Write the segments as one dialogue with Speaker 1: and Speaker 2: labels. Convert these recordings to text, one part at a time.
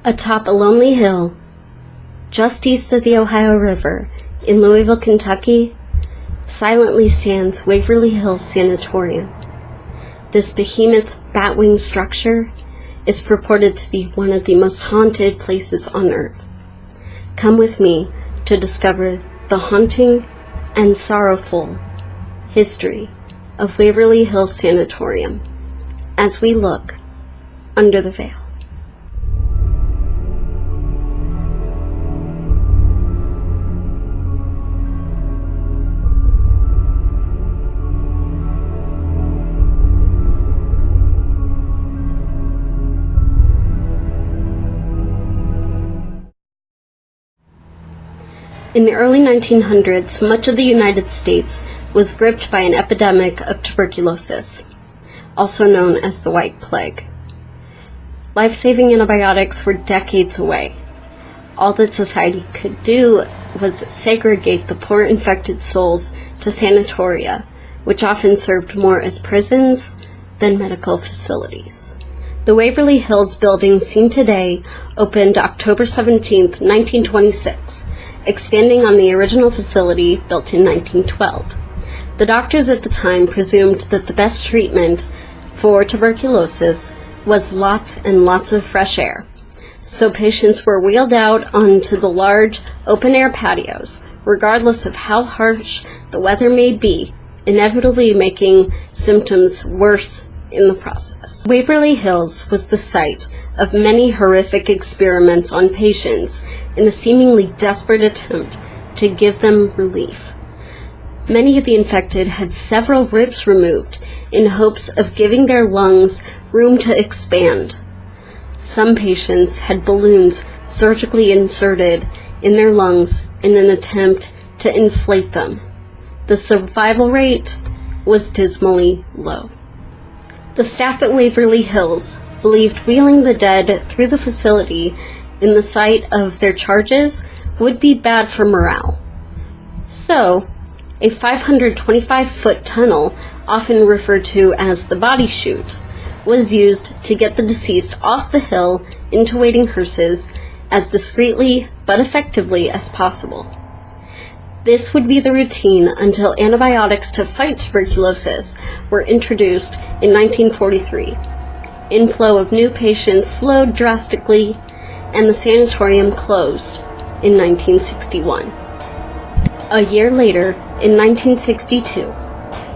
Speaker 1: Atop a lonely hill, just east of the Ohio River, in Louisville, Kentucky, silently stands Waverly Hills Sanatorium. This behemoth bat-winged structure is purported to be one of the most haunted places on Earth. Come with me to discover the haunting and sorrowful history of Waverly Hills Sanatorium as we look under the veil. In the early 1900s, much of the United States was gripped by an epidemic of tuberculosis, also known as the White Plague. Life-saving antibiotics were decades away. All that society could do was segregate the poor infected souls to sanatoria, which often served more as prisons than medical facilities. The Waverly Hills building seen today opened October 17, 1926, expanding on the original facility built in 1912. The doctors at the time presumed that the best treatment for tuberculosis was lots and lots of fresh air, so patients were wheeled out onto the large open-air patios, regardless of how harsh the weather may be, inevitably making symptoms worse in the process. Waverly Hills was the site of many horrific experiments on patients in a seemingly desperate attempt to give them relief. Many of the infected had several ribs removed in hopes of giving their lungs room to expand. Some patients had balloons surgically inserted in their lungs in an attempt to inflate them. The survival rate was dismally low. The staff at Waverly Hills believed wheeling the dead through the facility in the sight of their charges would be bad for morale. So, a 525-foot tunnel, often referred to as the body chute, was used to get the deceased off the hill into waiting hearses as discreetly but effectively as possible. This would be the routine until antibiotics to fight tuberculosis were introduced in 1943. Inflow of new patients slowed drastically, and the sanatorium closed in 1961. A year later, in 1962,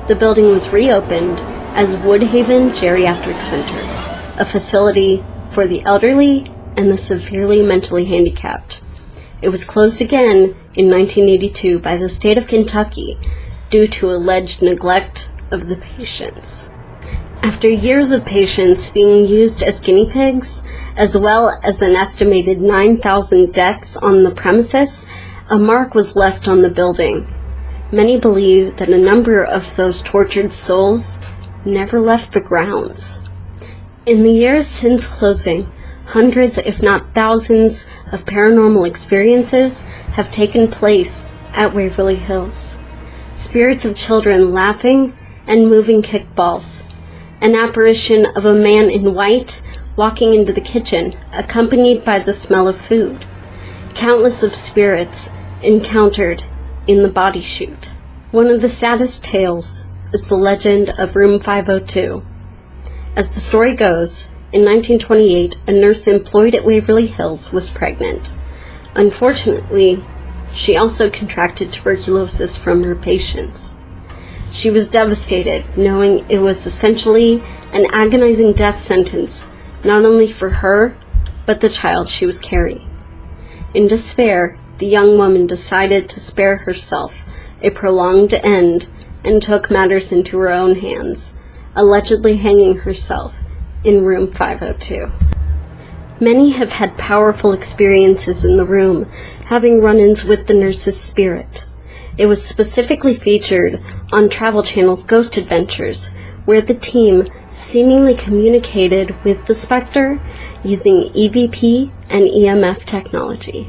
Speaker 1: the building was reopened as Woodhaven Geriatric Center, a facility for the elderly and the severely mentally handicapped. It was closed again in 1982 by the state of Kentucky due to alleged neglect of the patients. After years of patients being used as guinea pigs, as well as an estimated 9,000 deaths on the premises, a mark was left on the building. Many believe that a number of those tortured souls never left the grounds. In the years since closing, hundreds, if not thousands, of paranormal experiences have taken place at Waverly Hills. Spirits of children laughing and moving kickballs. An apparition of a man in white walking into the kitchen, accompanied by the smell of food. Countless of spirits encountered in the body chute. One of the saddest tales is the legend of Room 502. As the story goes, in 1928, a nurse employed at Waverly Hills was pregnant. Unfortunately, she also contracted tuberculosis from her patients. She was devastated, knowing it was essentially an agonizing death sentence, not only for her, but the child she was carrying. In despair, the young woman decided to spare herself a prolonged end and took matters into her own hands, allegedly hanging herself in room 502. Many have had powerful experiences in the room, having run-ins with the nurse's spirit. It was specifically featured on Travel Channel's Ghost Adventures, where the team seemingly communicated with the specter using EVP and EMF technology.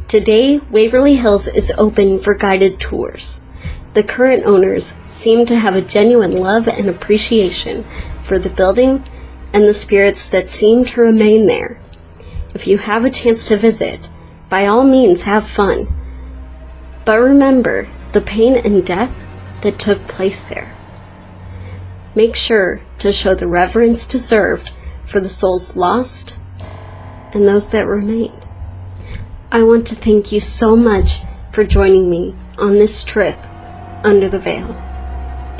Speaker 1: Today, Waverly Hills is open for guided tours. The current owners seem to have a genuine love and appreciation for the building and the spirits that seem to remain there. if you have a chance to visit, by all means have fun. But remember the pain and death that took place there. Make sure to show the reverence deserved for the souls lost and those that remain. I want to thank you so much for joining me on this trip under the veil.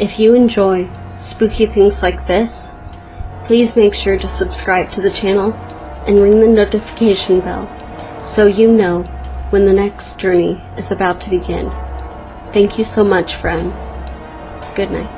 Speaker 1: If you enjoy spooky things like this, please make sure to subscribe to the channel and ring the notification bell so you know when the next journey is about to begin. Thank you so much, friends. Good night.